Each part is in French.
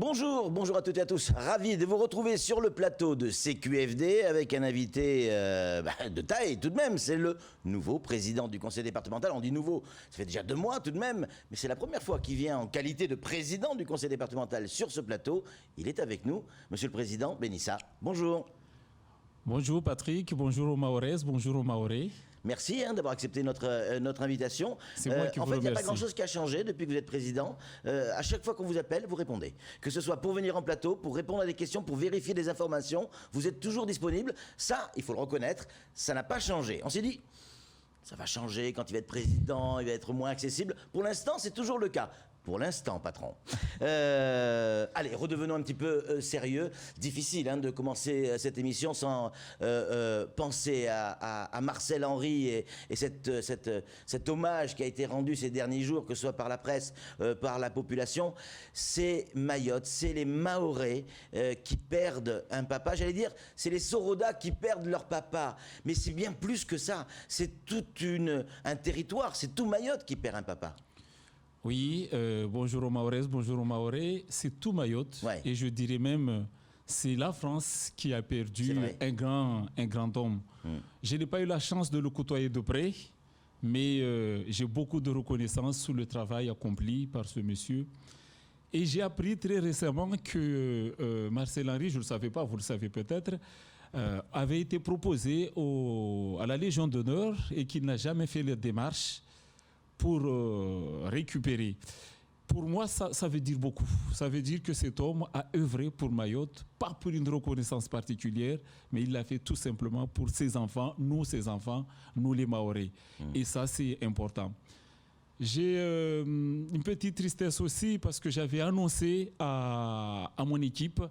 Bonjour, bonjour à toutes et à tous. Ravi de vous retrouver sur le plateau de CQFD avec un invité de taille tout de même. C'est le nouveau président du conseil départemental. On dit nouveau, ça fait déjà 2 mois tout de même, mais c'est la première fois qu'il vient en qualité de président du conseil départemental sur ce plateau. Il est avec nous, monsieur le président Benissa. Bonjour. Bonjour Patrick, bonjour aux Mahoraises, bonjour aux Mahorais. Merci d'avoir accepté notre invitation. C'est moi qui vous remercie. En fait, il n'y a pas grand-chose qui a changé depuis que vous êtes président. À chaque fois qu'on vous appelle, vous répondez. Que ce soit pour venir en plateau, pour répondre à des questions, pour vérifier des informations, vous êtes toujours disponible. Ça, il faut le reconnaître, ça n'a pas changé. On s'est dit, ça va changer quand il va être président, il va être moins accessible. Pour l'instant, c'est toujours le cas. Pour l'instant, patron. Allez, redevenons un petit peu sérieux. Difficile de commencer cette émission sans penser à Marcel Henry et cet hommage qui a été rendu ces derniers jours, que ce soit par la presse, par la population. C'est Mayotte, c'est les Mahorais qui perdent un papa. J'allais dire, c'est les Soroda qui perdent leur papa. Mais c'est bien plus que ça. C'est tout un territoire, c'est tout Mayotte qui perd un papa. Oui, bonjour aux Mahoraises, bonjour aux Mahorais. C'est tout Mayotte. Ouais. Et je dirais même, c'est la France qui a perdu un grand homme. Je n'ai pas eu la chance de le côtoyer de près, mais j'ai beaucoup de reconnaissance sur le travail accompli par ce monsieur. Et j'ai appris très récemment que Marcel Henry, je ne le savais pas, vous le savez peut-être, avait été proposé à la Légion d'honneur et qu'il n'a jamais fait la démarche pour récupérer. Pour moi, ça veut dire beaucoup. Ça veut dire que cet homme a œuvré pour Mayotte, pas pour une reconnaissance particulière, mais il l'a fait tout simplement pour ses enfants, nous les Mahorais. Et ça, c'est important. J'ai une petite tristesse aussi parce que j'avais annoncé à mon équipe,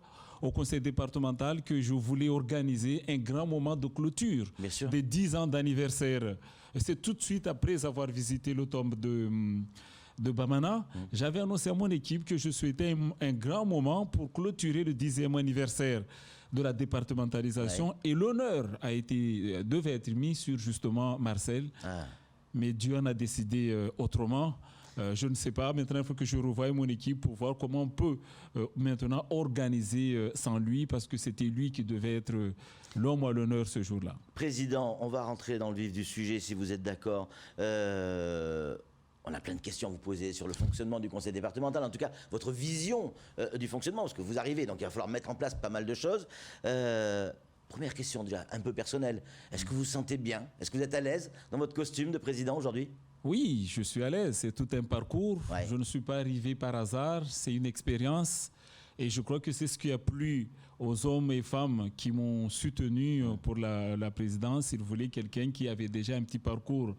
au conseil départemental, que je voulais organiser un grand moment de clôture des 10 ans d'anniversaire. Et c'est tout de suite après avoir visité le tombe de Bamana, j'avais annoncé à mon équipe que je souhaitais un grand moment pour clôturer le 10e anniversaire de la départementalisation. Ouais. Et l'honneur devait être mis sur justement Marcel. Mais Dieu en a décidé autrement. Je ne sais pas. Maintenant, il faut que je revoie mon équipe pour voir comment on peut maintenant organiser sans lui, parce que c'était lui qui devait être l'homme à l'honneur ce jour-là. Président, on va rentrer dans le vif du sujet si vous êtes d'accord. On a plein de questions à vous poser sur le fonctionnement du conseil départemental, en tout cas votre vision du fonctionnement, parce que vous arrivez, donc il va falloir mettre en place pas mal de choses. Première question déjà, un peu personnelle. Est-ce que vous vous sentez bien? Est-ce que vous êtes à l'aise dans votre costume de président aujourd'hui? Oui, je suis à l'aise. C'est tout un parcours. Ouais. Je ne suis pas arrivé par hasard. C'est une expérience. Et je crois que c'est ce qui a plu aux hommes et femmes qui m'ont soutenu pour la présidence. Ils voulaient quelqu'un qui avait déjà un petit parcours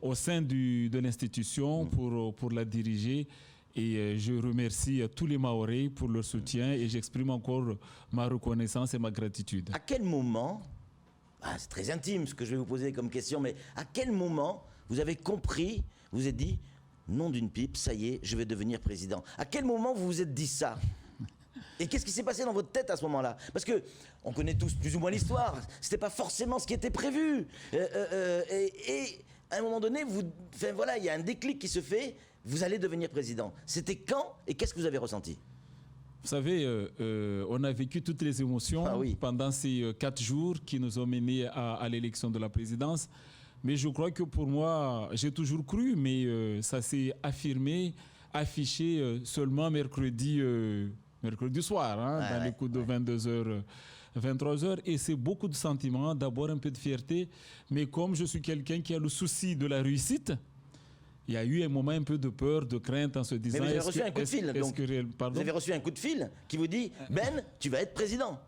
au sein de l'institution pour la diriger. Et je remercie tous les Mahorais pour leur soutien et j'exprime encore ma reconnaissance et ma gratitude. À quel moment, c'est très intime ce que je vais vous poser comme question, mais à quel moment vous avez compris, vous vous êtes dit, nom d'une pipe, ça y est, je vais devenir président? À quel moment vous vous êtes dit ça? Et qu'est-ce qui s'est passé dans votre tête à ce moment-là? Parce que on connaît tous plus ou moins l'histoire, c'était pas forcément ce qui était prévu. Et à un moment donné, il y a un déclic qui se fait, vous allez devenir président. C'était quand et qu'est-ce que vous avez ressenti? Vous savez, on a vécu toutes les émotions pendant ces 4 jours qui nous ont menés à l'élection de la présidence. Mais je crois que pour moi, j'ai toujours cru, mais ça s'est affirmé, affiché seulement mercredi soir, dans les coups de 22h, 23h. Et c'est beaucoup de sentiments, d'abord un peu de fierté. Mais comme je suis quelqu'un qui a le souci de la réussite, il y a eu un moment un peu de peur, de crainte en se disant... Mais vous avez reçu un coup de fil, donc. Vous avez reçu un coup de fil qui vous dit « Ben, tu vas être président ».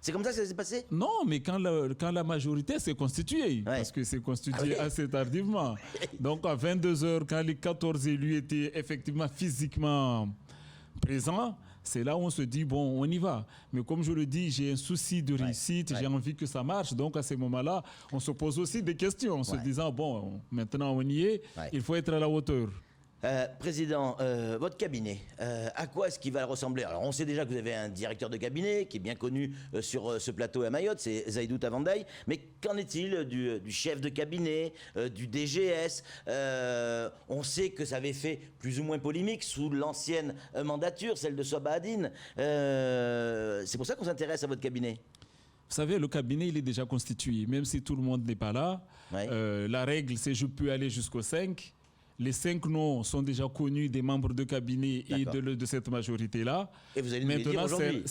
C'est comme ça que ça s'est passé? Non, mais quand la majorité s'est constituée, parce que c'est constitué assez tardivement. Donc à 22h, quand les 14 élus étaient effectivement physiquement présents, c'est là où on se dit, bon, on y va. Mais comme je le dis, j'ai un souci de réussite, j'ai envie que ça marche. Donc, à ces moments-là, on se pose aussi des questions en se disant, bon, maintenant on y est, il faut être à la hauteur. Président, votre cabinet, à quoi est-ce qu'il va ressembler? Alors, on sait déjà que vous avez un directeur de cabinet qui est bien connu sur ce plateau à Mayotte, c'est Zaïdou Tavandaï. Mais qu'en est-il du chef de cabinet, du DGS? On sait que ça avait fait plus ou moins polémique sous l'ancienne mandature, celle de Soba Hadine. C'est pour ça qu'on s'intéresse à votre cabinet. Vous savez, le cabinet, il est déjà constitué, même si tout le monde n'est pas là. Ouais. La règle, c'est je peux aller jusqu'au 5. Les 5 noms sont déjà connus des membres de cabinet et de cette majorité-là. Et vous allez nous les dire aujourd'hui.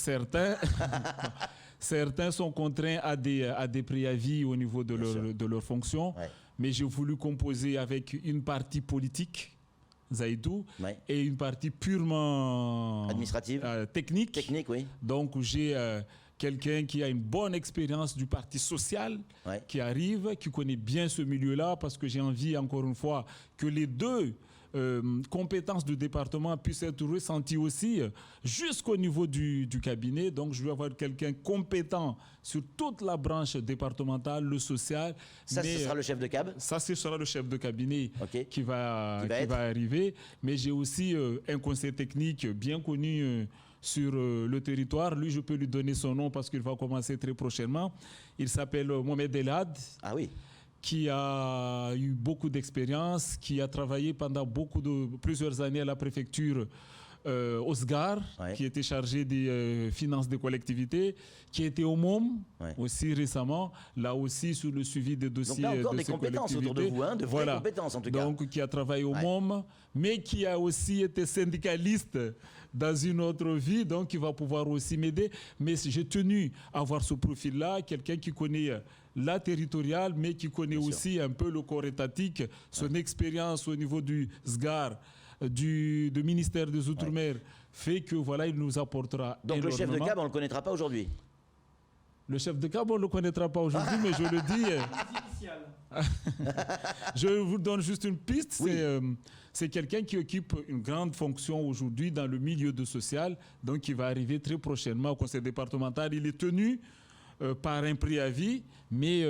Certains sont contraints à des préavis au niveau de leur fonction. Ouais. Mais j'ai voulu composer avec une partie politique, Zaïdou, ouais, et une partie purement administrative, technique. Technique, oui. Donc j'ai quelqu'un qui a une bonne expérience du parti social, ouais, qui arrive, qui connaît bien ce milieu-là, parce que j'ai envie, encore une fois, que les deux compétences du département puissent être ressenties aussi jusqu'au niveau du cabinet. Donc, je veux avoir quelqu'un compétent sur toute la branche départementale, le social. Ça, ce sera le chef de cab? Ça, ce sera le chef de cabinet, okay, qui va arriver. Mais j'ai aussi un conseiller technique bien connu sur le territoire. Lui, je peux lui donner son nom parce qu'il va commencer très prochainement. Il s'appelle Mohamed Elhad. Ah oui. Qui a eu beaucoup d'expérience, qui a travaillé pendant plusieurs années à la préfecture au SGAR, ouais, qui était chargé des finances des collectivités, qui était au MOM, ouais, aussi récemment, là aussi sur le suivi des dossiers. Donc là encore des compétences autour de vous, hein, de vraies compétences en tout cas. Donc qui a travaillé au MOM, mais qui a aussi été syndicaliste dans une autre vie, donc qui va pouvoir aussi m'aider. Mais j'ai tenu à avoir ce profil-là, quelqu'un qui connaît la territoriale, mais qui connaît aussi un peu le corps étatique, son expérience au niveau du SGAR, du ministère des Outre-mer, fait que voilà, il nous apportera. Donc énormément. Le chef de cab, on ne le connaîtra pas aujourd'hui? Le chef de cab, on ne le connaîtra pas aujourd'hui, mais je le dis. Je vous donne juste une piste. Oui. C'est quelqu'un qui occupe une grande fonction aujourd'hui dans le milieu de social, donc qui va arriver très prochainement au conseil départemental. Il est tenu par un préavis, mais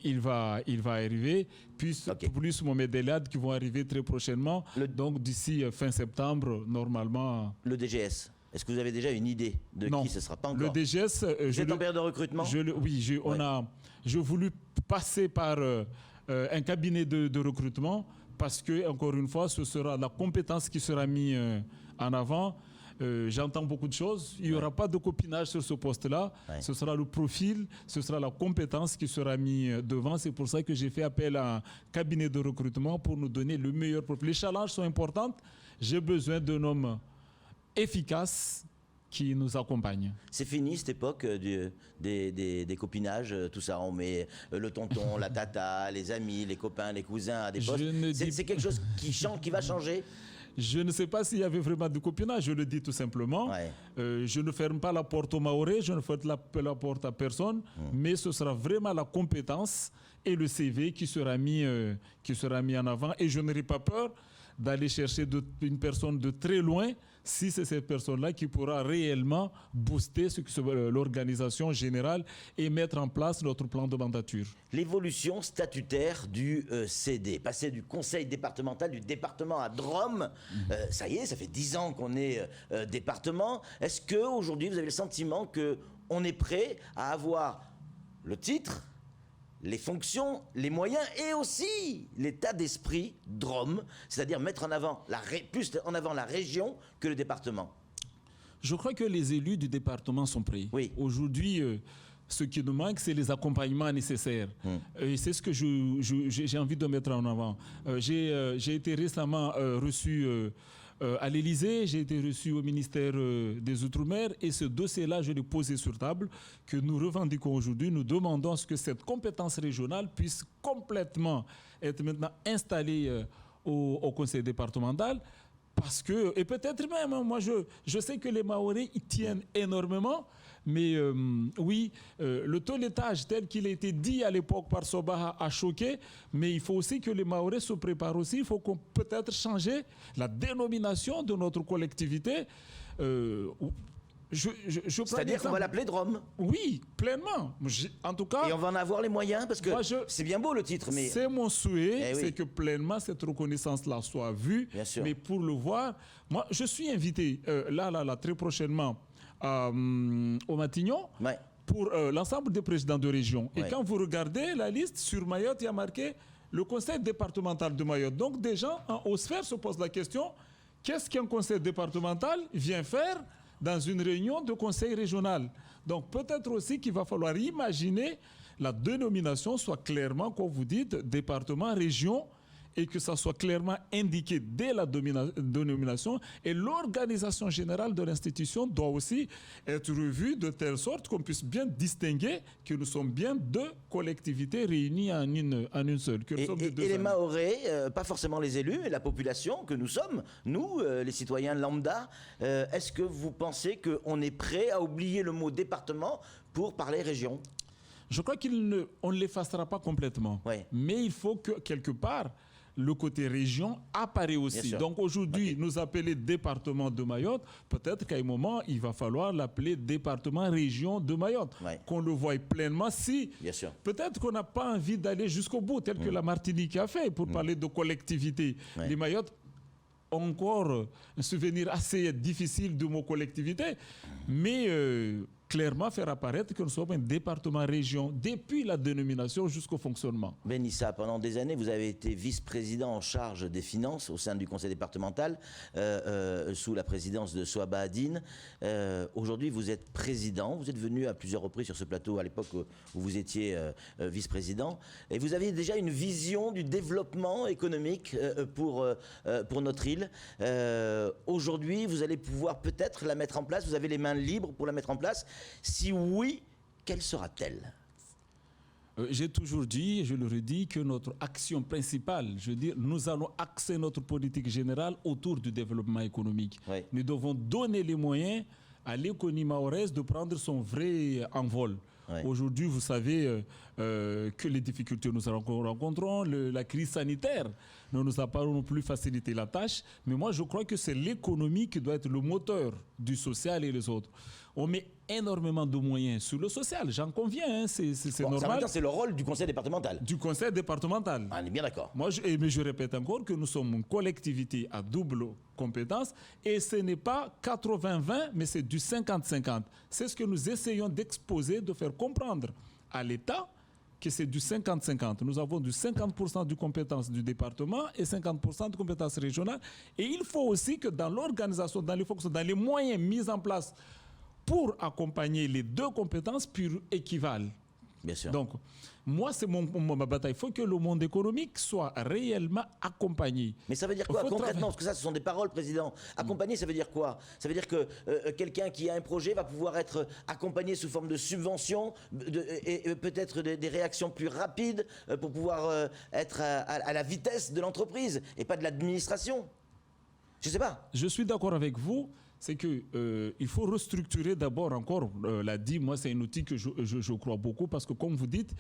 il va arriver. Plus Mohamed Elhad qui vont arriver très prochainement. Donc d'ici fin septembre, normalement. Le DGS, est-ce que vous avez déjà une idée de qui ce sera? Pas encore. Le DGS, vous êtes en période de recrutement? J'ai voulu passer par un cabinet de recrutement parce que, encore une fois, ce sera la compétence qui sera mise en avant. J'entends beaucoup de choses. Il n'y aura pas de copinage sur ce poste-là. Ouais. Ce sera le profil, ce sera la compétence qui sera mise devant. C'est pour ça que j'ai fait appel à un cabinet de recrutement pour nous donner le meilleur profil. Les challenges sont importants. J'ai besoin d'un homme efficace qui nous accompagne. C'est fini cette époque des copinages, tout ça. On met le tonton, la tata, les amis, les copains, les cousins à des postes. C'est quelque chose qui va changer? Je ne sais pas s'il y avait vraiment du copinage, je le dis tout simplement. Ouais. Je ne ferme pas la porte aux Mahorais, je ne ferme la porte à personne, mais ce sera vraiment la compétence et le CV qui sera mis en avant. Et je n'aurai pas peur d'aller chercher une personne de très loin si c'est cette personne-là qui pourra réellement booster l'organisation générale et mettre en place notre plan de mandature. L'évolution statutaire du CD, passer du conseil départemental, du département à Drôme, ça y est, ça fait 10 ans qu'on est département. Est-ce qu'aujourd'hui, vous avez le sentiment qu'on est prêt à avoir le titre, les fonctions, les moyens et aussi l'état d'esprit Drôme, c'est-à-dire mettre en avant plus en avant la région que le département? Je crois que les élus du département sont prêts. Oui. Aujourd'hui, ce qui nous manque, c'est les accompagnements nécessaires. Et c'est ce que j'ai envie de mettre en avant. J'ai été récemment reçu à l'Élysée, j'ai été reçu au ministère des Outre-mer et ce dossier-là, je l'ai posé sur table, que nous revendiquons aujourd'hui. Nous demandons à ce que cette compétence régionale puisse complètement être maintenant installée au conseil départemental. Parce que, et peut-être même, moi je sais que les Mahorais y tiennent énormément, mais oui, le toilettage tel qu'il a été dit à l'époque par Soba a choqué, mais il faut aussi que les Mahorais se préparent aussi. Il faut qu'on peut-être changer la dénomination de notre collectivité. C'est-à-dire qu'on va l'appeler Drôme. Oui, pleinement. En tout cas... Et on va en avoir les moyens, parce que c'est bien beau le titre, mais... C'est mon souhait, c'est que pleinement cette reconnaissance-là soit vue. Bien sûr. Mais pour le voir, moi, je suis invité, très prochainement, au Matignon, pour l'ensemble des présidents de région. Et quand vous regardez la liste, sur Mayotte, il y a marqué le conseil départemental de Mayotte. Donc des gens en haute sphère se posent la question, qu'est-ce qu'un conseil départemental vient faire dans une réunion de conseil régional? Donc peut-être aussi qu'il va falloir imaginer la dénomination soit clairement, comme vous dites, département, région, et que ça soit clairement indiqué dès la dénomination. Et l'organisation générale de l'institution doit aussi être revue de telle sorte qu'on puisse bien distinguer que nous sommes bien deux collectivités réunies en une seule. Et les Mahorais, pas forcément les élus, mais la population que nous sommes, nous, les citoyens lambda, est-ce que vous pensez qu'on est prêt à oublier le mot département pour parler région? Je crois qu'on ne l'effacera pas complètement. Mais il faut que, quelque part, le côté région apparaît aussi. Donc aujourd'hui, nous appeler département de Mayotte, peut-être qu'à un moment, il va falloir l'appeler département-région de Mayotte. Qu'on le voie pleinement si peut-être qu'on n'a pas envie d'aller jusqu'au bout, tel que la Martinique a fait pour parler de collectivité. Les Mayotte ont encore un souvenir assez difficile de mot collectivité, mais clairement faire apparaître que nous sommes un département-région depuis la dénomination jusqu'au fonctionnement. Ben Issa, pendant des années, vous avez été vice-président en charge des finances au sein du conseil départemental, sous la présidence de Souaba Adine. Aujourd'hui, vous êtes président. Vous êtes venu à plusieurs reprises sur ce plateau à l'époque où vous étiez vice-président. Et vous aviez déjà une vision du développement économique pour notre île. Aujourd'hui, vous allez pouvoir peut-être la mettre en place. Vous avez les mains libres pour la mettre en place. Si oui, quelle sera-t-elle? J'ai toujours dit, et je le redis, que notre action principale, je veux dire, nous allons axer notre politique générale autour du développement économique. Nous devons donner les moyens à l'économie mahoraise de prendre son vrai envol. Aujourd'hui, vous savez que les difficultés que nous rencontrons, la crise sanitaire ne nous a pas non plus facilité la tâche. Mais moi, je crois que c'est l'économie qui doit être le moteur du social et les autres. On met énormément de moyens sur le social, j'en conviens, c'est normal. C'est le rôle du conseil départemental. Du conseil départemental. On est bien d'accord. Mais je répète encore que nous sommes une collectivité à double compétence et ce n'est pas 80-20, mais c'est du 50-50. C'est ce que nous essayons d'exposer, de faire comprendre à l'État que c'est du 50-50. Nous avons du 50% de compétences du département et 50% de compétences régionales. Et il faut aussi que dans l'organisation, dans les fonctions, dans les moyens mis en place pour accompagner les deux compétences équivalent. Bien sûr. Donc, moi, c'est ma bataille. Il faut que le monde économique soit réellement accompagné. Mais ça veut dire quoi concrètement? Parce que ça, ce sont des paroles, Président. Accompagner, ça veut dire quoi? Ça veut dire que quelqu'un qui a un projet va pouvoir être accompagné sous forme de subvention et peut-être des réactions plus rapides pour pouvoir être à la vitesse de l'entreprise et pas de l'administration. Je ne sais pas. Je suis d'accord avec vous. C'est qu'il faut restructurer d'abord encore, l'a dit, moi c'est un outil que je crois beaucoup parce que comme vous dites,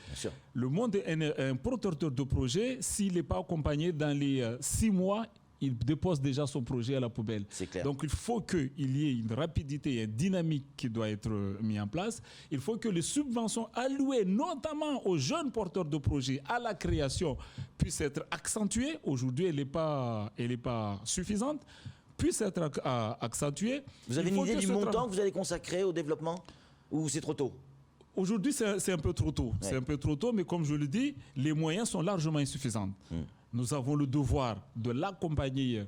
le monde est un porteur de projet, s'il n'est pas accompagné dans les 6 mois, il dépose déjà son projet à la poubelle. Donc il faut qu'il y ait une rapidité et une dynamique qui doit être mise en place. Il faut que les subventions allouées notamment aux jeunes porteurs de projets à la création puissent être accentuées. Aujourd'hui, elle n'est pas suffisante. Puisse être accentué. Vous avez une idée du montant que vous allez consacrer au développement ou c'est trop tôt? Aujourd'hui, c'est un peu trop tôt. C'est un peu trop tôt, mais comme je le dis, les moyens sont largement insuffisants. Nous avons le devoir de l'accompagner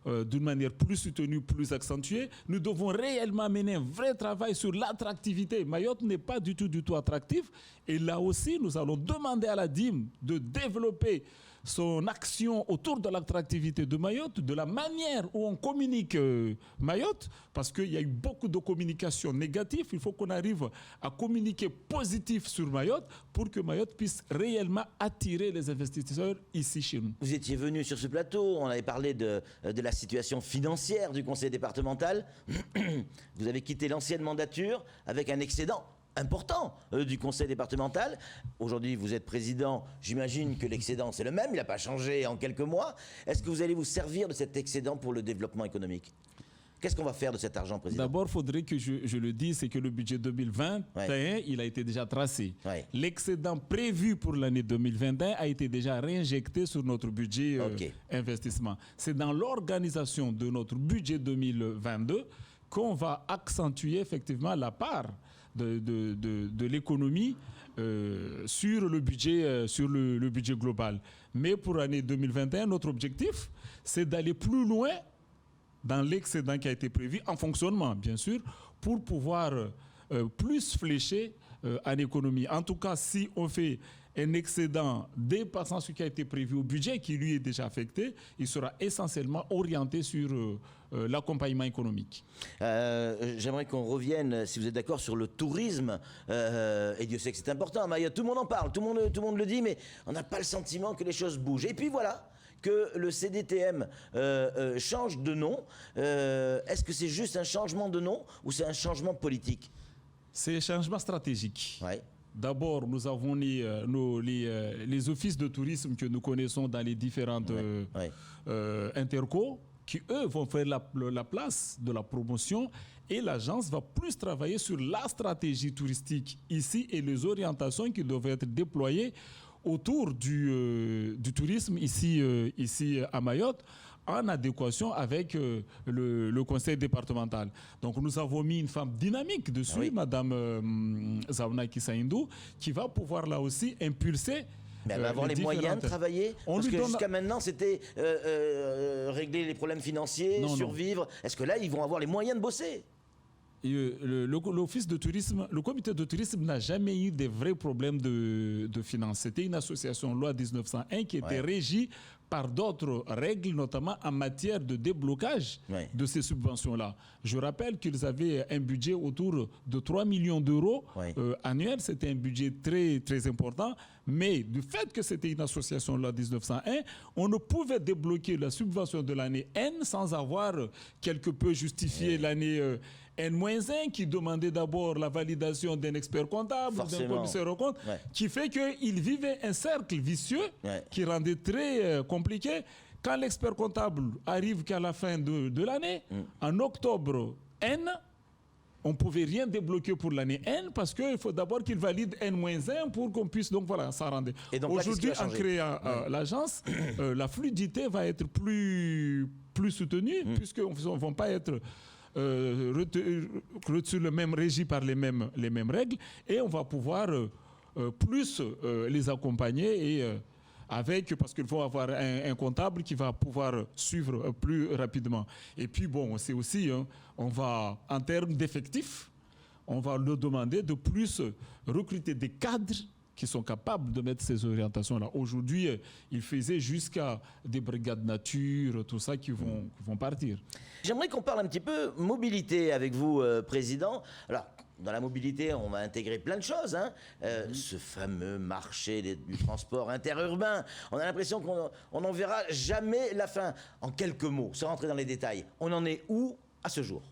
d'une manière plus soutenue, plus accentuée. Nous devons réellement mener un vrai travail sur l'attractivité. Mayotte n'est pas du tout attractif. Et là aussi, nous allons demander à la DIM de développer son action autour de l'attractivité de Mayotte, de la manière où on communique Mayotte, parce qu'il y a eu beaucoup de communication négative. Il faut qu'on arrive à communiquer positif sur Mayotte pour que Mayotte puisse réellement attirer les investisseurs ici chez nous. Vous étiez venu sur ce plateau, on avait parlé de la situation financière du conseil départemental. Vous avez quitté l'ancienne mandature avec un excédent important du conseil départemental. Aujourd'hui, vous êtes président. J'imagine que l'excédent, c'est le même. Il n'a pas changé en quelques mois. Est-ce que vous allez vous servir de cet excédent pour le développement économique? Qu'est-ce qu'on va faire de cet argent, Président? D'abord, il faudrait que je le dise, c'est que le budget 2021, il a été déjà tracé. L'excédent prévu pour l'année 2021 a été déjà réinjecté sur notre budget investissement. C'est dans l'organisation de notre budget 2022 qu'on va accentuer effectivement la part de l'économie sur le budget global. Mais pour l'année 2021, notre objectif, c'est d'aller plus loin dans l'excédent qui a été prévu, en fonctionnement bien sûr, pour pouvoir plus flécher en économie. En tout cas, si on fait un excédent dépassant ce qui a été prévu au budget, qui lui est déjà affecté, il sera essentiellement orienté sur l'accompagnement économique. J'aimerais qu'on revienne, si vous êtes d'accord, sur le tourisme. Et Dieu sait que c'est important. Mayotte, tout le monde en parle, tout le monde le dit, mais on n'a pas le sentiment que les choses bougent. Et puis voilà, que le CDTM change de nom. Est-ce que c'est juste un changement de nom ou c'est un changement politique? C'est un changement stratégique. Ouais. D'abord, nous avons les offices de tourisme que nous connaissons dans les différentes intercos qui, eux, vont faire la place de la promotion et l'agence va plus travailler sur la stratégie touristique ici et les orientations qui doivent être déployées autour du tourisme ici à Mayotte, en adéquation avec le conseil départemental. Donc nous avons mis une femme dynamique dessus, Madame Zaouna Kisaindou, qui va pouvoir là aussi impulser. Mais elle va avoir les moyens de travailler. Parce que jusqu'à maintenant, c'était régler les problèmes financiers, survivre. Est-ce que là, ils vont avoir les moyens de bosser? L'office de tourisme, le comité de tourisme n'a jamais eu de vrais problèmes de finances. C'était une association loi 1901 qui était régie par d'autres règles, notamment en matière de déblocage de ces subventions-là. Je rappelle qu'ils avaient un budget autour de 3 millions d'euros annuels. C'était un budget très, très important. Mais du fait que c'était une association loi 1901, on ne pouvait débloquer la subvention de l'année N sans avoir quelque peu justifié l'année N-1 qui demandait d'abord la validation d'un expert comptable, d'un commissaire aux comptes, qui fait qu'il vivait un cercle vicieux qui rendait très compliqué. Quand l'expert comptable arrive qu'à la fin de l'année, en octobre N, on ne pouvait rien débloquer pour l'année N parce qu'il faut d'abord qu'il valide N-1 pour qu'on puisse, donc voilà, ça rendait. Aujourd'hui, en créant l'agence, la fluidité va être plus soutenue puisqu'on ne va pas être sur le même régi par les mêmes règles et on va pouvoir plus les accompagner et parce qu'il faut avoir un comptable qui va pouvoir suivre plus rapidement. Et puis bon, c'est aussi, on va, en termes d'effectifs, on va leur demander de plus recruter des cadres qui sont capables de mettre ces orientations-là. Aujourd'hui, ils faisaient jusqu'à des brigades nature, tout ça, qui vont partir. J'aimerais qu'on parle un petit peu mobilité avec vous, Président. Alors, dans la mobilité, on va intégrer plein de choses. Ce fameux marché du transport interurbain, on a l'impression qu'on n'en verra jamais la fin. En quelques mots, sans rentrer dans les détails, on en est où à ce jour?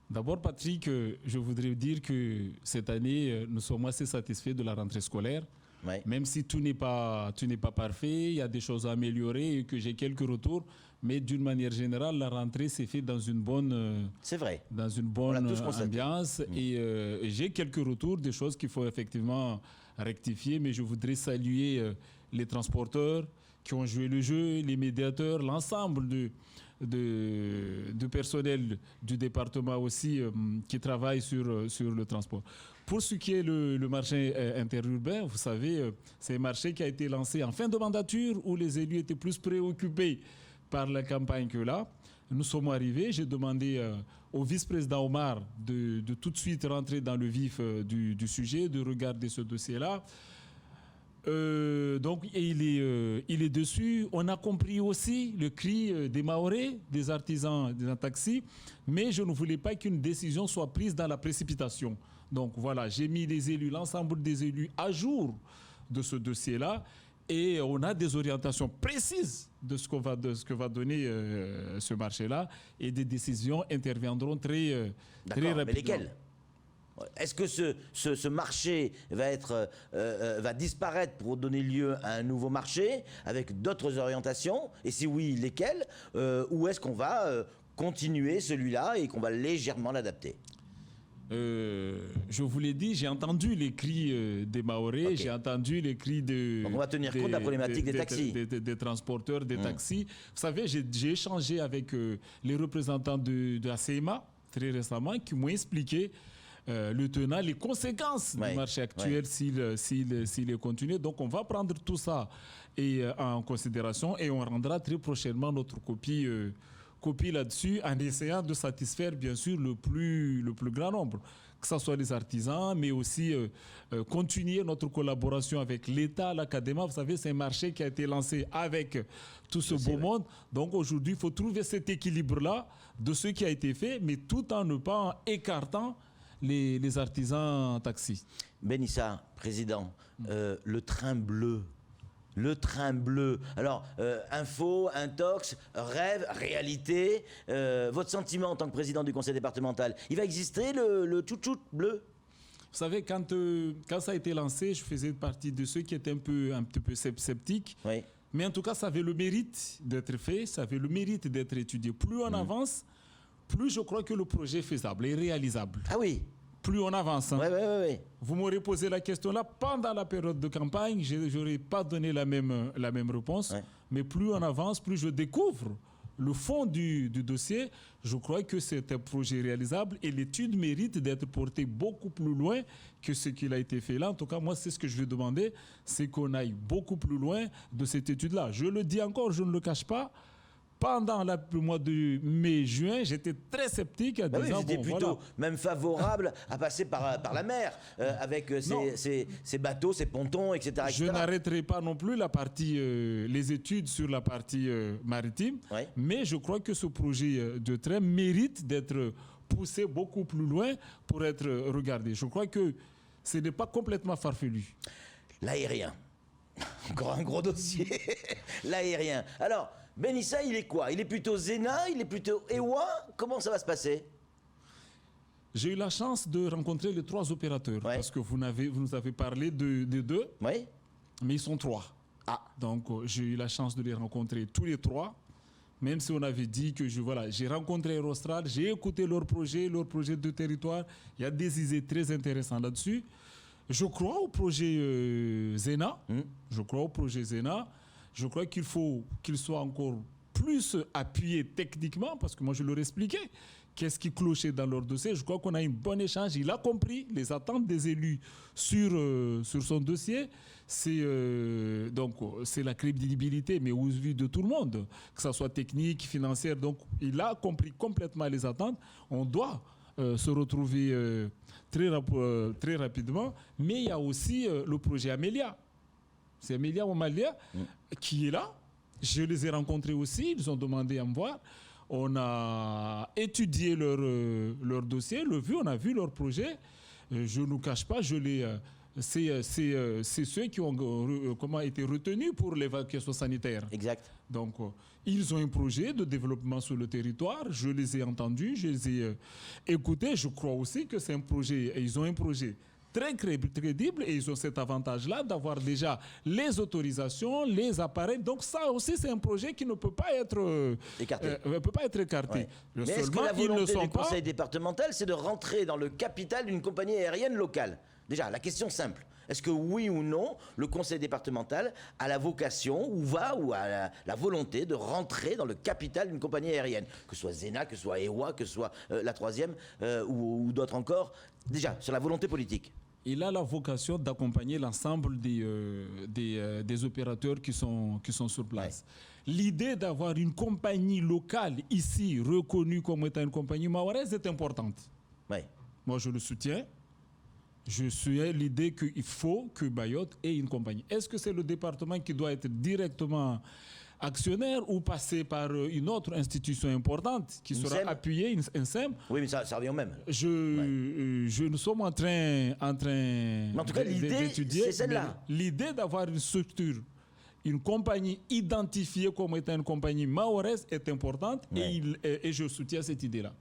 D'abord, Patrick, je voudrais dire que cette année, nous sommes assez satisfaits de la rentrée scolaire. Même si tout n'est pas parfait, il y a des choses à améliorer et que j'ai quelques retours. Mais d'une manière générale, la rentrée s'est faite dans une bonne, dans une bonne ambiance. Et j'ai quelques retours, des choses qu'il faut effectivement rectifier. Mais je voudrais saluer les transporteurs qui ont joué le jeu, les médiateurs, l'ensemble de personnel du département aussi qui travaille sur le transport. Pour ce qui est le marché interurbain, vous savez, c'est un marché qui a été lancé en fin de mandature où les élus étaient plus préoccupés par la campagne que là. Nous sommes arrivés, j'ai demandé au vice-président Omar de tout de suite rentrer dans le vif du sujet, de regarder ce dossier-là. Donc il est dessus. On a compris aussi le cri des Mahorais, des artisans, des taxis, mais je ne voulais pas qu'une décision soit prise dans la précipitation. Donc voilà, j'ai mis les élus, l'ensemble des élus à jour de ce dossier-là et on a des orientations précises de ce que va donner ce marché-là et des décisions interviendront très rapidement. Mais lesquelles ? Est-ce que ce marché va disparaître pour donner lieu à un nouveau marché avec d'autres orientations? Et si oui, lesquelles? Ou est-ce qu'on va continuer celui-là et qu'on va légèrement l'adapter? Je vous l'ai dit, j'ai entendu les cris des Mahorais, okay. J'ai entendu les cris Donc on va tenir compte de la problématique des taxis. Des transporteurs, des taxis. Vous savez, j'ai échangé avec les représentants de la CMA très récemment qui m'ont expliqué le tenant, les conséquences du marché actuel s'il est continué. Donc on va prendre tout ça en considération et on rendra très prochainement notre copie là-dessus en essayant de satisfaire bien sûr le plus grand nombre, que ce soit les artisans, mais aussi continuer notre collaboration avec l'État, l'Académie. Vous savez, c'est un marché qui a été lancé avec tout ce beau monde. Donc aujourd'hui, il faut trouver cet équilibre-là de ce qui a été fait, mais tout en ne pas écartant les artisans taxis. Ben Issa, président, le train bleu. Le train bleu. Alors, info, intox, rêve, réalité. Votre sentiment en tant que président du conseil départemental, il va exister le tchou-tchou bleu? Vous savez, quand ça a été lancé, je faisais partie de ceux qui étaient un petit peu sceptiques. Oui. Mais en tout cas, ça avait le mérite d'être fait, ça avait le mérite d'être étudié. Plus on avance, plus je crois que le projet est faisable et réalisable. Ah oui? Plus on avance. Hein. Oui. Vous m'aurez posé la question là pendant la période de campagne, je n'aurais pas donné la même réponse. Ouais. Mais plus on avance, plus je découvre le fond du dossier. Je crois que c'est un projet réalisable et l'étude mérite d'être portée beaucoup plus loin que ce qu'il a été fait là. En tout cas, moi, c'est ce que je vais demander, c'est qu'on aille beaucoup plus loin de cette étude-là. Je le dis encore, je ne le cache pas. Pendant le mois de mai-juin, j'étais très sceptique. Bah oui, j'étais plutôt même favorable à passer par la mer avec ces bateaux, ces pontons, etc. Je n'arrêterai pas non plus les études sur la partie maritime, mais je crois que ce projet de train mérite d'être poussé beaucoup plus loin pour être regardé. Je crois que ce n'est pas complètement farfelu. L'aérien, encore un gros dossier. L'aérien. Alors, Ben Issa, il est quoi? Il est plutôt Zena? Il est plutôt Ewa? Comment ça va se passer? J'ai eu la chance de rencontrer les 3 opérateurs, parce que vous nous avez parlé de 2, mais ils sont 3. Ah. Donc j'ai eu la chance de les rencontrer tous les 3, même si on avait dit que j'ai rencontré Aerostral, j'ai écouté leur projet de territoire. Il y a des idées très intéressantes là-dessus. Je crois au projet Zena. Je crois au projet Zena. Je crois qu'il faut qu'il soit encore plus appuyé techniquement, parce que moi je leur expliquais qu'est-ce qui clochait dans leur dossier. Je crois qu'on a un bon échange. Il a compris les attentes des élus sur son dossier. C'est la crédibilité, mais aux yeux de tout le monde, que ce soit technique, financière. Donc il a compris complètement les attentes. On doit se retrouver très rapidement. Mais il y a aussi le projet Amélia. C'est Amélia Omalia qui est là. Je les ai rencontrés aussi. Ils ont demandé à me voir. On a étudié leur dossier, on a vu leur projet. Je ne nous cache pas, c'est ceux qui ont été retenus pour l'évacuation sanitaire. Exact. Donc, ils ont un projet de développement sur le territoire. Je les ai entendus, je les ai écoutés. Je crois aussi que c'est un projet. Ils ont un projet très crédible et ils ont cet avantage-là d'avoir déjà les autorisations, les appareils. Donc ça aussi, c'est un projet qui ne peut pas être écarté. Ouais. Mais est-ce que la volonté du conseil départemental, c'est de rentrer dans le capital d'une compagnie aérienne locale? Déjà, la question simple. Est-ce que oui ou non, le conseil départemental a la vocation ou a la volonté de rentrer dans le capital d'une compagnie aérienne? Que ce soit Zena, que ce soit Ewa, que ce soit la 3e ou d'autres encore. Déjà, sur la volonté politique. Il a la vocation d'accompagner l'ensemble des opérateurs qui sont sur place. Ouais. L'idée d'avoir une compagnie locale ici, reconnue comme étant une compagnie mahoraise, est importante. Ouais. Moi, je le soutiens. Je suis à l'idée qu'il faut que Mayotte ait une compagnie. Est-ce que c'est le département qui doit être directement actionnaire ou passer par une autre institution importante qui sera appuyée, un SEM? Oui, mais ça revient au même. Nous sommes en train d'étudier. C'est celle-là. L'idée d'avoir une structure, une compagnie identifiée comme étant une compagnie mahoraise est importante et je soutiens cette idée-là.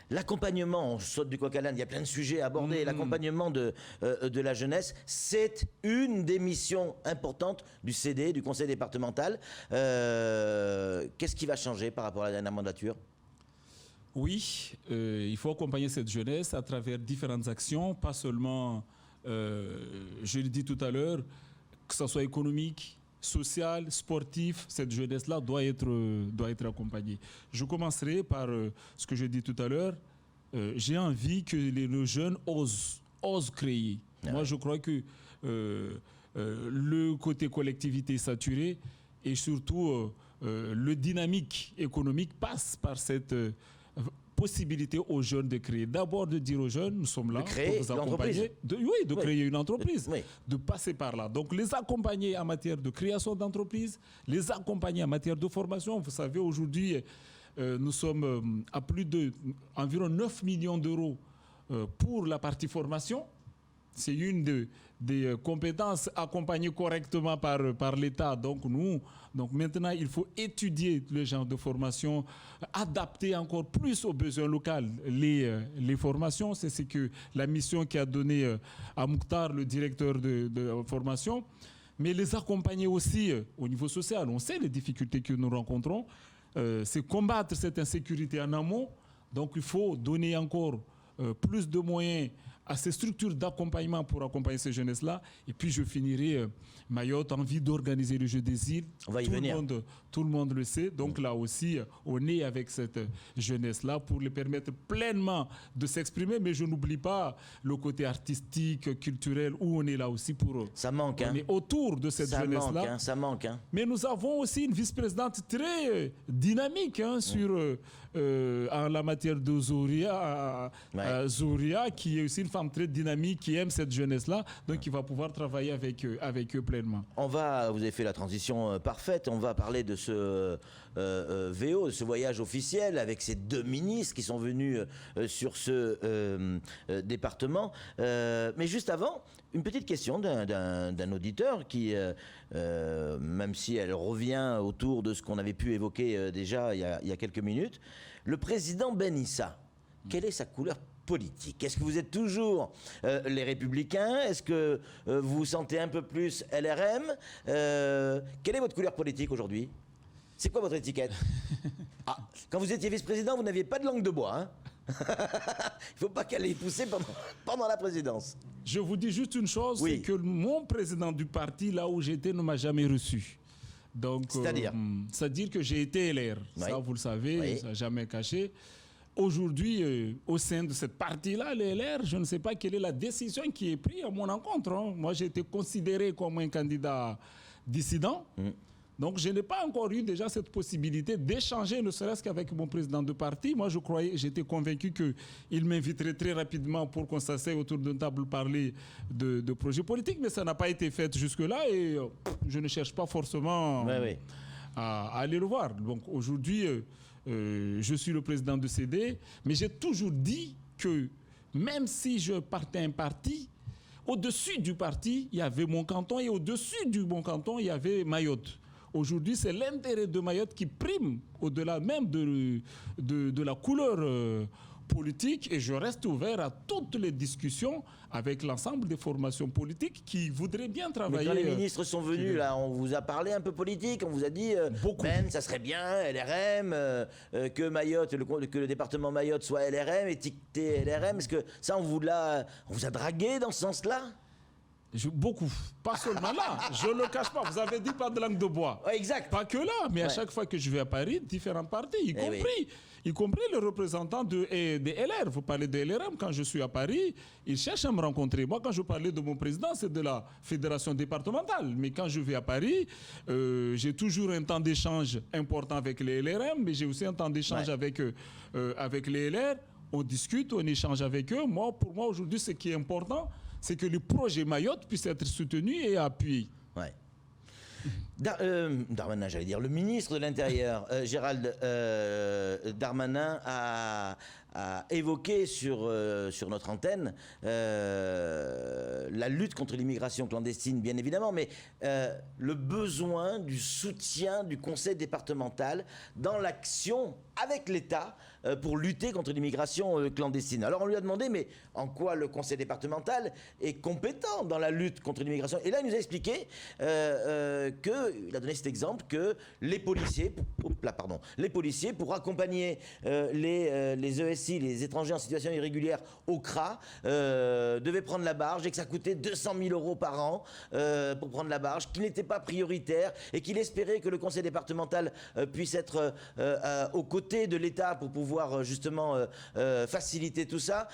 L'accompagnement, on saute du coq à l'âne, il y a plein de sujets à aborder. L'accompagnement de la jeunesse, c'est une des missions importantes du CD, du conseil départemental. Qu'est-ce qui va changer par rapport à la dernière mandature? Oui, il faut accompagner cette jeunesse à travers différentes actions, pas seulement, je l'ai dit tout à l'heure, que ce soit économique, social, sportif, cette jeunesse-là doit être accompagnée. Je commencerai par ce que je dis tout à l'heure. J'ai envie que nos jeunes osent créer. Moi, je crois que le côté collectivité est saturé et surtout le dynamique économique passe par cette possibilité aux jeunes de créer. D'abord de dire aux jeunes, nous sommes là pour vous accompagner. De créer une entreprise, de passer par là. Donc les accompagner en matière de création d'entreprise, les accompagner en matière de formation. Vous savez, aujourd'hui, nous sommes à plus de environ 9 millions d'euros pour la partie formation. C'est une des compétences accompagnées correctement par l'État. Donc maintenant, il faut étudier le genre de formation, adapter encore plus aux besoins locaux les formations. C'est ce que la mission qui a donné à Mouktar, le directeur de formation. Mais les accompagner aussi au niveau social. On sait les difficultés que nous rencontrons. C'est combattre cette insécurité en amont. Donc il faut donner encore plus de moyens à ces structures d'accompagnement pour accompagner ces jeunesses-là. Et puis je finirai, Mayotte a envie d'organiser le jeu des îles. On va y venir. Tout le monde le sait. Donc là aussi, on est avec cette jeunesse-là pour les permettre pleinement de s'exprimer. Mais je n'oublie pas le côté artistique, culturel, où on est là aussi pour... Ça manque. On est autour de cette jeunesse-là. Ça manque. Mais nous avons aussi une vice-présidente très dynamique en la matière de Zouria, qui est aussi une femme très dynamique, qui aime cette jeunesse-là, donc qui va pouvoir travailler avec eux pleinement. Vous avez fait la transition parfaite, on va parler de ce VO, de ce voyage officiel avec ces 2 ministres qui sont venus sur ce département. Mais juste avant, une petite question d'un auditeur qui, même si elle revient autour de ce qu'on avait pu évoquer déjà il y a quelques minutes, le président Ben Issa, quelle est sa couleur politique? Est-ce que vous êtes toujours les Républicains? Est-ce que vous vous sentez un peu plus LRM? Quelle est votre couleur politique aujourd'hui? C'est quoi votre étiquette? Quand vous étiez vice-président, vous n'aviez pas de langue de bois, hein? Il ne faut pas qu'elle ait poussé pendant la présidence. Je vous dis juste une chose, c'est que mon président du parti, là où j'étais, ne m'a jamais reçu. Donc, c'est-à-dire que j'ai été LR. Ça, vous le savez, ça n'a jamais caché. Aujourd'hui, au sein de cette partie-là, les LR, je ne sais pas quelle est la décision qui est prise à mon encontre. Moi, j'ai été considéré comme un candidat dissident. Donc, je n'ai pas encore eu déjà cette possibilité d'échanger, ne serait-ce qu'avec mon président de parti. Moi, j'étais convaincu qu'il m'inviterait très rapidement pour qu'on s'asseye autour d'une table parler de projets politiques, mais ça n'a pas été fait jusque-là et je ne cherche pas forcément à aller le voir. Donc, aujourd'hui, je suis le président de CD, mais j'ai toujours dit que même si je partais un parti, au-dessus du parti, il y avait mon canton et au-dessus du mon canton, il y avait Mayotte. Aujourd'hui, c'est l'intérêt de Mayotte qui prime au-delà même de la couleur politique et je reste ouvert à toutes les discussions avec l'ensemble des formations politiques qui voudraient bien travailler. Mais quand les ministres sont venus, là, on vous a parlé un peu politique, on vous a dit Ben, ça serait bien, LRM, que Mayotte, que le département Mayotte soit LRM, étiqueté LRM. Est-ce que ça, on vous a dragué dans ce sens-là? Beaucoup. Pas seulement là. Je ne le cache pas. Vous avez dit pas de langue de bois. Exact. Pas que là. Mais à chaque fois que je vais à Paris, différents partis, y compris les représentants des LR. Vous parlez de LRM. Quand je suis à Paris, ils cherchent à me rencontrer. Moi, quand je parlais de mon président, c'est de la fédération départementale. Mais quand je vais à Paris, j'ai toujours un temps d'échange important avec les LRM, mais j'ai aussi un temps d'échange avec les LR. On discute, on échange avec eux. Pour moi, aujourd'hui, ce qui est important, c'est que le projet Mayotte puisse être soutenu et appuyé. Darmanin, j'allais dire, le ministre de l'Intérieur, Gérald Darmanin, a évoqué sur notre antenne la lutte contre l'immigration clandestine, bien évidemment, mais le besoin du soutien du conseil départemental dans l'action avec l'État pour lutter contre l'immigration clandestine. Alors on lui a demandé, mais en quoi le conseil départemental est compétent dans la lutte contre l'immigration? Et là, il nous a expliqué qu'il il a donné cet exemple que les policiers, pour accompagner les ESI, les étrangers en situation irrégulière au CRA, devaient prendre la barge et que ça coûtait 200 000 € par an pour prendre la barge, qui n'était pas prioritaire et qu'il espérait que le conseil départemental puisse être aux côtés de l'État pour pouvoir justement faciliter tout ça.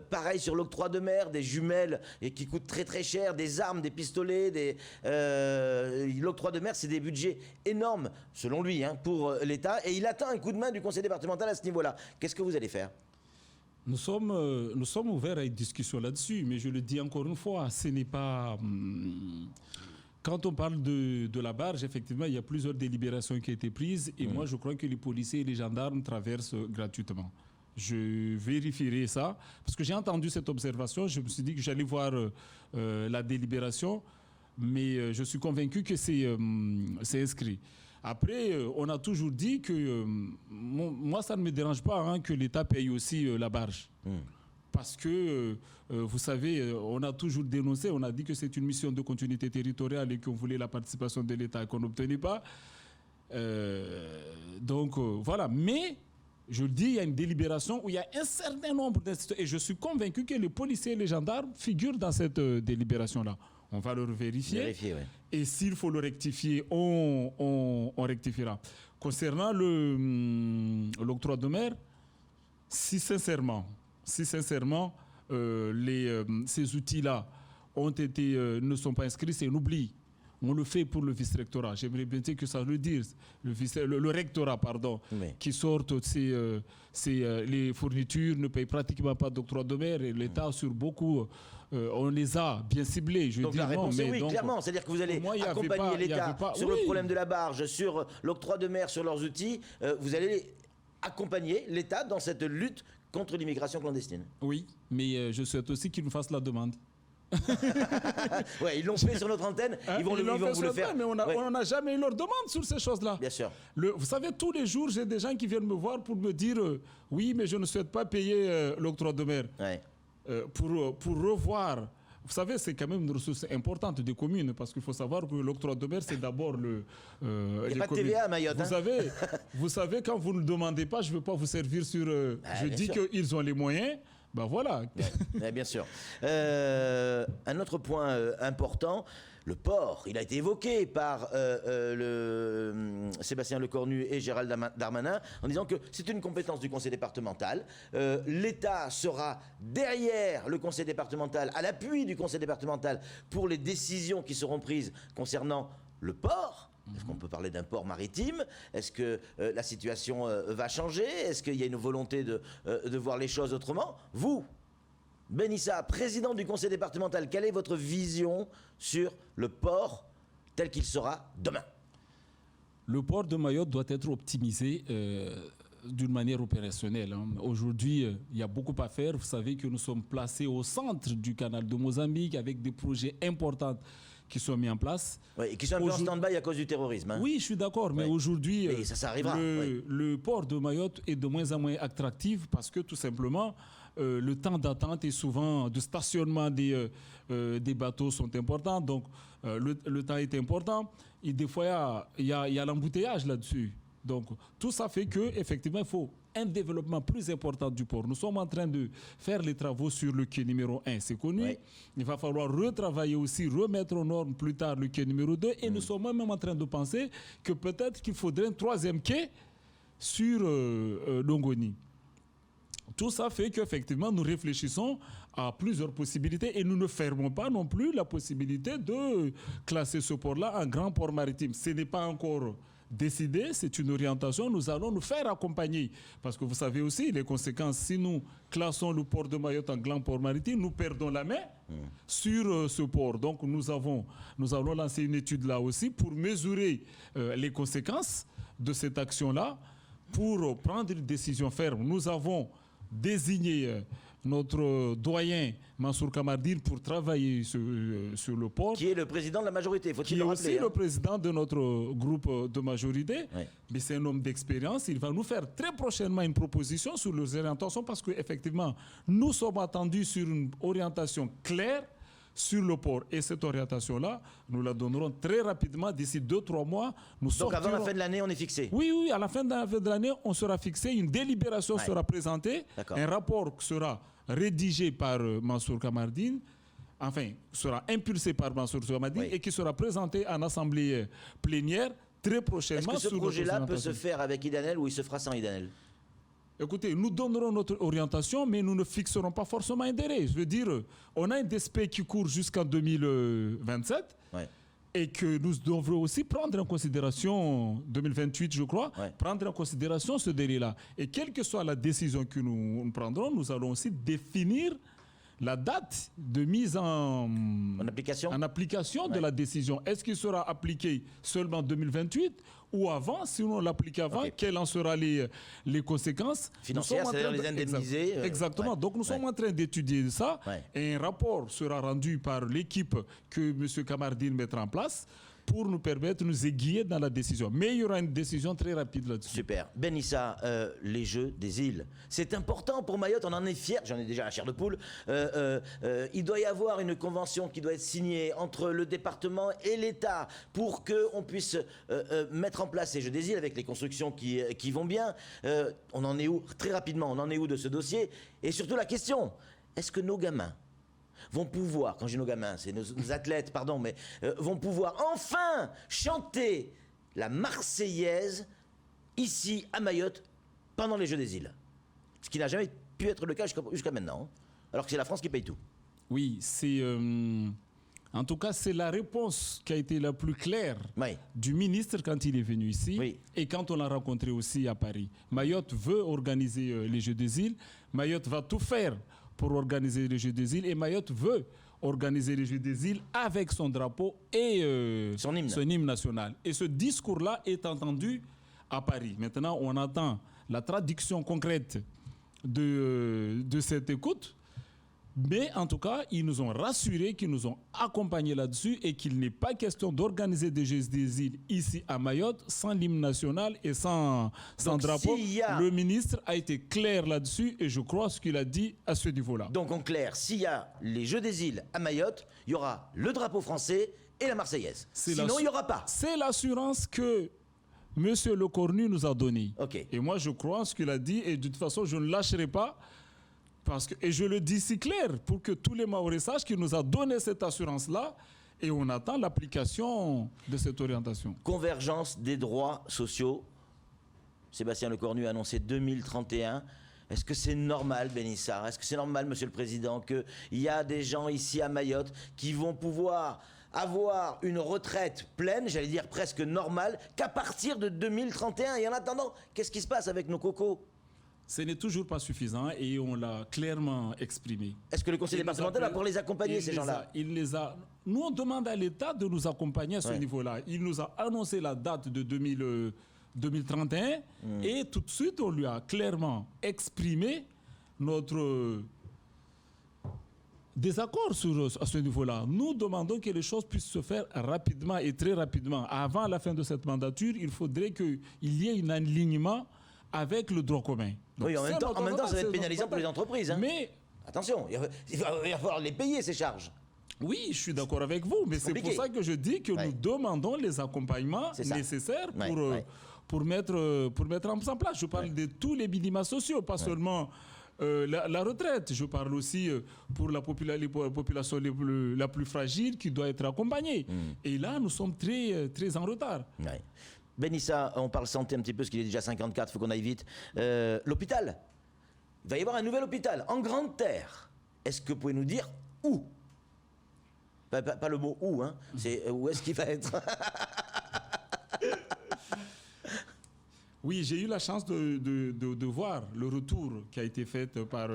Pareil sur l'octroi de mer, des jumelles et qui coûtent très très cher, des armes, des pistolets, l'octroi de mer, c'est des budgets énormes, selon lui, pour l'État, et il attend un coup de main du conseil départemental à ce niveau-là. Qu'est-ce que vous allez faire ? Nous sommes ouverts à une discussion là-dessus, mais je le dis encore une fois, ce n'est pas... Quand on parle de la barge, effectivement, il y a plusieurs délibérations qui ont été prises, et moi, je crois que les policiers et les gendarmes traversent gratuitement. Je vérifierai ça, parce que j'ai entendu cette observation, je me suis dit que j'allais voir la délibération, mais je suis convaincu que c'est inscrit. Après, on a toujours dit que, moi ça ne me dérange pas que l'État paye aussi la barge. Parce que, vous savez, on a toujours dénoncé, on a dit que c'est une mission de continuité territoriale et qu'on voulait la participation de l'État et qu'on n'obtenait pas. Donc voilà, mais... Je le dis, il y a une délibération où il y a un certain nombre d'institutions. Et je suis convaincu que les policiers et les gendarmes figurent dans cette délibération-là. On va le vérifier. Ouais. Et s'il faut le rectifier, on rectifiera. Concernant l'octroi de mer, si sincèrement, ces outils-là ne sont pas inscrits, c'est un oubli. On le fait pour le vice-rectorat. J'aimerais bien que ça le dise. Le rectorat, pardon, qui sortent les fournitures, ne paye pratiquement pas d'octroi de mer. Et l'État, sur beaucoup, on les a bien ciblés. Donc la réponse est oui, clairement. C'est-à-dire que vous allez accompagner l'État sur le problème de la barge, sur l'octroi de mer, sur leurs outils. Vous allez accompagner l'État dans cette lutte contre l'immigration clandestine. Oui, mais je souhaite aussi qu'ils nous fassent la demande. Ouais, ils l'ont fait sur notre antenne, ils vont vous le faire. Mais on n'a jamais eu leur demande sur ces choses-là. Bien sûr. Vous savez, tous les jours, j'ai des gens qui viennent me voir pour me dire oui, mais je ne souhaite pas payer l'octroi de mer. Ouais. Pour revoir. Vous savez, c'est quand même une ressource importante des communes, parce qu'il faut savoir que l'octroi de mer, c'est d'abord il n'y a pas de TVA à Mayotte. Vous savez, quand vous ne demandez pas, je ne veux pas vous servir sur... je dis qu'ils ont les moyens. Ben voilà. Bien sûr. Un autre point important, le port. Il a été évoqué par Sébastien Lecornu et Gérald Darmanin en disant que c'est une compétence du conseil départemental. L'État sera derrière le conseil départemental, à l'appui du conseil départemental pour les décisions qui seront prises concernant le port. Est-ce qu'on peut parler d'un port maritime? Est-ce que la situation va changer? Est-ce qu'il y a une volonté de voir les choses autrement? Vous, Benissa, président du conseil départemental, quelle est votre vision sur le port tel qu'il sera demain? Le port de Mayotte doit être optimisé d'une manière opérationnelle. Aujourd'hui, il y a beaucoup à faire. Vous savez que nous sommes placés au centre du canal de Mozambique avec des projets importants qui sont mis en place. Oui, et qui sont un peu en stand-by à cause du terrorisme. Oui, je suis d'accord, mais aujourd'hui, ça arrivera. Le port de Mayotte est de moins en moins attractif parce que tout simplement, le temps d'attente est souvent, de stationnement des bateaux sont importants, donc le temps est important. Et des fois, il y a l'embouteillage là-dessus. Donc, tout ça fait qu'effectivement, il faut un développement plus important du port. Nous sommes en train de faire les travaux sur le quai numéro 1, c'est connu. Oui. Il va falloir retravailler aussi, remettre aux normes plus tard le quai numéro 2. Et nous sommes même en train de penser que peut-être qu'il faudrait un troisième quai sur Longoni. Tout ça fait qu'effectivement, nous réfléchissons à plusieurs possibilités et nous ne fermons pas non plus la possibilité de classer ce port-là en grand port maritime. Ce n'est pas encore décidé, c'est une orientation, nous allons nous faire accompagner. Parce que vous savez aussi les conséquences, si nous classons le port de Mayotte en grand port maritime, nous perdons la main sur ce port. Donc nous allons lancer une étude là aussi pour mesurer les conséquences de cette action-là, pour prendre une décision ferme. Nous avons désigné notre doyen Mansour Kamardine pour travailler sur le port. Qui est le président de la majorité, faut-il le rappeler. Qui est aussi le président de notre groupe de majorité. Oui. Mais c'est un homme d'expérience. Il va nous faire très prochainement une proposition sur les orientations parce qu'effectivement, nous sommes attendus sur une orientation claire sur le port. Et cette orientation-là, nous la donnerons très rapidement, d'ici 2-3 mois. Donc avant la fin de l'année, on est fixé? Oui, à la fin de l'année, on sera fixé, une délibération sera présentée, un rapport sera rédigé par Mansour Kamardine, enfin, sera impulsé par Mansour Kamardine et qui sera présenté en assemblée plénière très prochainement. Est-ce que ce projet-là peut se faire avec Idanel ou il se fera sans Idanel? Écoutez, nous donnerons notre orientation, mais nous ne fixerons pas forcément un délai. Je veux dire, on a un DSP qui court jusqu'en 2027 et que nous devrons aussi prendre en considération, 2028 je crois, prendre en considération ce délai-là. Et quelle que soit la décision que nous prendrons, nous allons aussi définir la date de mise en application de la décision. Est-ce qu'il sera appliqué seulement en 2028 ou avant? Si on l'applique avant, quelles en seront les conséquences financières, c'est-à-dire les indemniser? Exactement. Donc nous sommes en train d'étudier ça. Et un rapport sera rendu par l'équipe que M. Kamardine mettra en place pour nous permettre de nous aiguiller dans la décision. Mais il y aura une décision très rapide là-dessus. Super. Ben Issa, les Jeux des îles, c'est important pour Mayotte, on en est fiers, j'en ai déjà la chair de poule. Il doit y avoir une convention qui doit être signée entre le département et l'État pour qu'on puisse mettre en place ces Jeux des îles avec les constructions qui vont bien. On en est où? Très rapidement, on en est où de ce dossier? Et surtout la question, est-ce que nos gamins vont pouvoir, quand j'ai nos gamins, c'est nos athlètes, pardon, mais vont pouvoir enfin chanter la Marseillaise ici à Mayotte pendant les Jeux des îles. Ce qui n'a jamais pu être le cas jusqu'à maintenant, alors que c'est la France qui paye tout. Oui, c'est... en tout cas, c'est la réponse qui a été la plus claire du ministre quand il est venu ici et quand on l'a rencontré aussi à Paris. Mayotte veut organiser les Jeux des îles. Mayotte va tout faire pour organiser les Jeux des îles et Mayotte veut organiser les Jeux des îles avec son drapeau et son hymne national. Et ce discours-là est entendu à Paris. Maintenant, on attend la traduction concrète de cette écoute. Mais en tout cas, ils nous ont rassurés, qu'ils nous ont accompagnés là-dessus et qu'il n'est pas question d'organiser des Jeux des îles ici à Mayotte sans l'hymne national et sans drapeau. Le ministre a été clair là-dessus et je crois ce qu'il a dit à ce niveau-là. Donc en clair, s'il y a les Jeux des îles à Mayotte, il y aura le drapeau français et la Marseillaise. Sinon, il n'y aura pas. C'est l'assurance que M. Le Cornu nous a donnée. Et moi, je crois ce qu'il a dit et de toute façon, je ne lâcherai pas. Et je le dis si clair pour que tous les Mahorais sachent qu'il nous a donné cette assurance-là et on attend l'application de cette orientation. Convergence des droits sociaux. Sébastien Lecornu a annoncé 2031. Est-ce que c'est normal, Ben Issa? Est-ce que c'est normal, Monsieur le Président, qu'il y a des gens ici à Mayotte qui vont pouvoir avoir une retraite pleine, j'allais dire presque normale, qu'à partir de 2031? Et en attendant, qu'est-ce qui se passe avec nos cocos? Ce n'est toujours pas suffisant et on l'a clairement exprimé. Est-ce que le conseil départemental va pour les accompagner, ces gens-là? Nous, on demande à l'État de nous accompagner à ce niveau-là. Il nous a annoncé la date de 2031 et tout de suite, on lui a clairement exprimé notre désaccord à ce niveau-là. Nous demandons que les choses puissent se faire rapidement et très rapidement. Avant la fin de cette mandature, il faudrait qu'il y ait un alignement avec le droit commun. Donc, oui, en même temps, ça va être pénalisant pour les entreprises. Hein. Mais attention, il va falloir les payer, ces charges. Oui, je suis d'accord avec vous, mais c'est pour ça que je dis que nous demandons les accompagnements nécessaires pour mettre en place. Je parle de tous les minima sociaux, pas seulement la retraite. Je parle aussi pour la population la plus fragile qui doit être accompagnée. Et là, nous sommes très, très en retard. Ben Issa, on parle santé un petit peu, parce qu'il est déjà 54, il faut qu'on aille vite. L'hôpital, il va y avoir un nouvel hôpital en Grande Terre. Est-ce que vous pouvez nous dire où? Pas le mot où, hein. C'est où est-ce qu'il va être? Oui, j'ai eu la chance de voir le retour qui a été fait par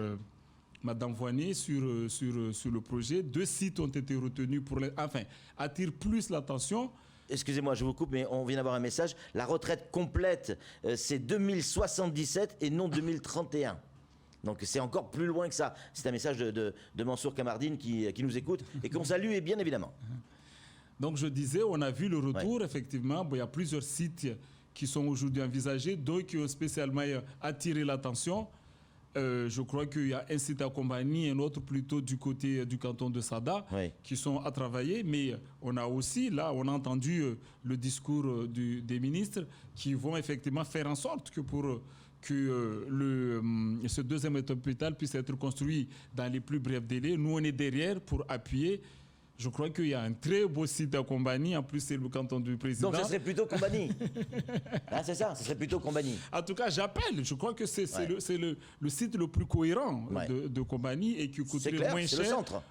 Madame Voynet sur le projet. 2 sites ont été retenus pour attirer plus l'attention. Excusez-moi, je vous coupe, mais on vient d'avoir un message. La retraite complète, c'est 2077 et non 2031. Donc c'est encore plus loin que ça. C'est un message de Mansour Kamardine qui nous écoute et qu'on salue, et bien évidemment. Donc je disais, on a vu le retour, effectivement. Bon, il y a plusieurs sites qui sont aujourd'hui envisagés, d'autres qui ont spécialement attiré l'attention. Je crois qu'il y a un site à Kombani, un autre plutôt du côté du canton de Sada, qui sont à travailler. Mais on a aussi, là, on a entendu le discours des ministres qui vont effectivement faire en sorte que pour que ce deuxième hôpital puisse être construit dans les plus brefs délais. Nous, on est derrière pour appuyer. Je crois qu'il y a un très beau site à Kombani. En plus, c'est le canton du président. Donc, ce serait plutôt Kombani. C'est ça, ce serait plutôt Kombani. En tout cas, j'appelle. Je crois que c'est le site le plus cohérent de Kombani et qui coûterait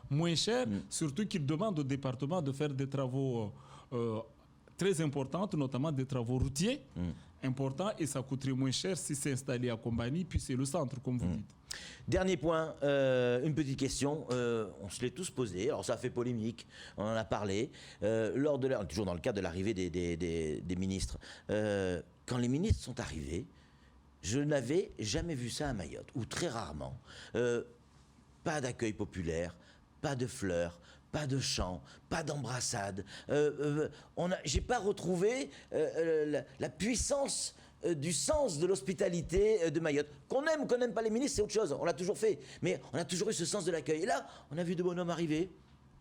moins cher, surtout qu'il demande au département de faire des travaux très importants, notamment des travaux routiers importants, et ça coûterait moins cher si c'est installé à Kombani, puis c'est le centre, comme vous dites. Dernier point, une petite question, on se l'est tous posé, alors ça a fait polémique, on en a parlé, toujours dans le cadre de l'arrivée des ministres. Quand les ministres sont arrivés, je n'avais jamais vu ça à Mayotte, ou très rarement. Pas d'accueil populaire, pas de fleurs, pas de chants, pas d'embrassades. J'ai pas retrouvé la puissance du sens de l'hospitalité de Mayotte. Qu'on aime ou qu'on n'aime pas les ministres, c'est autre chose. On l'a toujours fait. Mais on a toujours eu ce sens de l'accueil. Et là, on a vu de bonhommes arriver,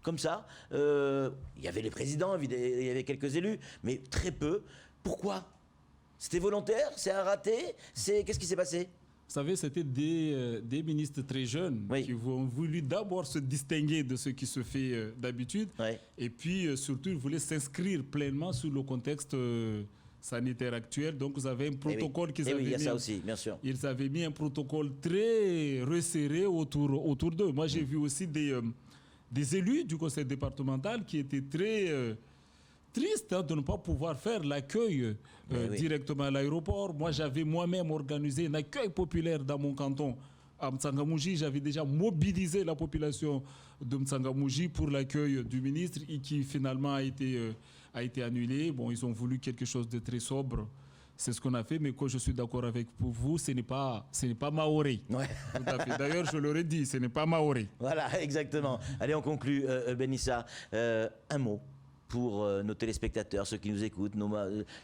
comme ça. Il y avait les présidents, il y avait quelques élus, mais très peu. Pourquoi? C'était volontaire? C'est un raté? Qu'est-ce qui s'est passé? Vous savez, c'était des ministres très jeunes qui ont voulu d'abord se distinguer de ce qui se fait d'habitude. Et puis, surtout, ils voulaient s'inscrire pleinement sur le contexte sanitaire actuel. Donc, vous avez un protocole qu'ils avaient mis. Il y a ça aussi, bien sûr. Ils avaient mis un protocole très resserré autour d'eux. Moi, j'ai vu aussi des élus du conseil départemental qui étaient très tristes de ne pas pouvoir faire l'accueil directement à l'aéroport. Moi, j'avais moi-même organisé un accueil populaire dans mon canton à M'Tsangamouji. J'avais déjà mobilisé la population de M'Tsangamouji pour l'accueil du ministre et qui finalement a été annulé. Bon, ils ont voulu quelque chose de très sobre. C'est ce qu'on a fait, mais quand je suis d'accord avec vous, ce n'est pas maoré. Ouais. Tout à fait. D'ailleurs, je leur ai dit, ce n'est pas maoré. Voilà, exactement. Allez, on conclut, Benissa. Un mot pour nos téléspectateurs, ceux qui nous écoutent,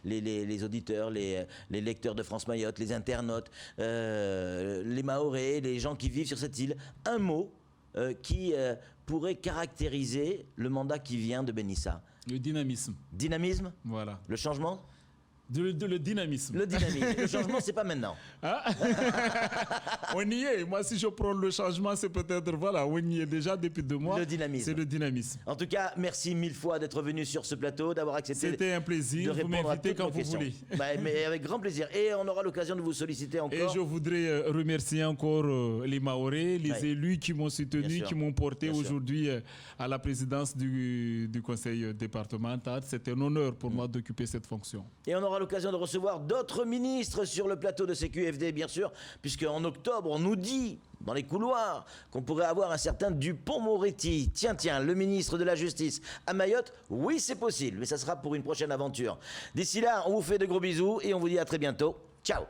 les auditeurs, les lecteurs de France Mayotte, les internautes, les Mahorais, les gens qui vivent sur cette île. Un mot qui pourrait caractériser le mandat qui vient de Benissa. Le dynamisme. Dynamisme? Voilà. Le changement? Le dynamisme. Le dynamisme. Le changement, c'est pas maintenant. Hein? On y est. Moi, si je prends le changement, c'est peut-être, voilà, on y est déjà depuis 2 mois. Le dynamisme. C'est le dynamisme. En tout cas, merci 1000 fois d'être venu sur ce plateau, d'avoir accepté. C'était un plaisir. De vous m'invitez quand vous voulez. Mais avec grand plaisir. Et on aura l'occasion de vous solliciter encore. Et je voudrais remercier encore les Mahorais, les élus qui m'ont soutenu, qui m'ont porté aujourd'hui à la présidence du conseil départemental. C'est un honneur pour moi d'occuper cette fonction. Et on aura l'occasion de recevoir d'autres ministres sur le plateau de CQFD, bien sûr, puisqu'en octobre, on nous dit, dans les couloirs, qu'on pourrait avoir un certain Dupond-Moretti. Tiens, le ministre de la Justice à Mayotte, oui, c'est possible, mais ça sera pour une prochaine aventure. D'ici là, on vous fait de gros bisous et on vous dit à très bientôt. Ciao!